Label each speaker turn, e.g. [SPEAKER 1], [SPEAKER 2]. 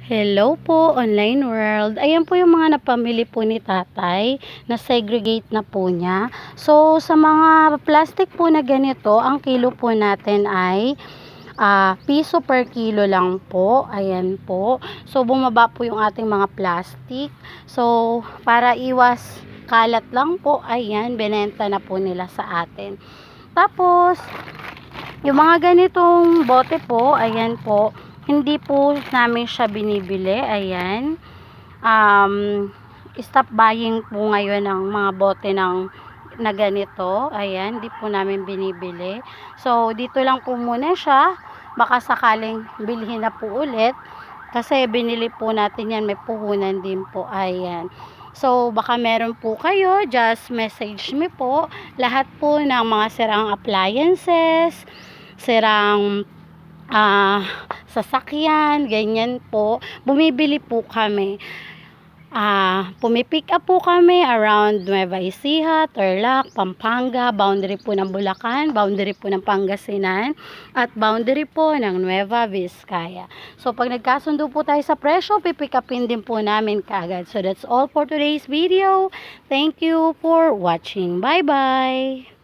[SPEAKER 1] Hello po, online world. Ayan po yung mga napamili po ni tatay, na segregate na po niya. So, sa mga plastic po na ganito, ang kilo po natin ay piso per kilo lang po. Ayan po. So, bumaba po yung ating mga plastic. So, para iwas kalat lang po, ayan, binenta na po nila sa atin. Tapos, yung mga ganitong bote po, ayan po, hindi po namin siya binibili, ayan. Stop buying po ngayon ng mga bote na ganito, ayan, hindi po namin binibili. So, dito lang po muna siya, baka sakaling bilhin na po ulit, kasi binili po natin yan, may puhunan din po, ayan. So, baka meron po kayo, just message me po. Lahat po ng mga sirang appliances, sirang sasakyan, ganyan po. Bumibili po kami. Pumipick up po kami around Nueva Ecija, Tarlac, Pampanga, boundary po ng Bulacan, boundary po ng Pangasinan, at boundary po ng Nueva Vizcaya. So, pag nagkasundo po tayo sa presyo, pipick upin din po namin kaagad. So, that's all for today's video. Thank you for watching. Bye-bye!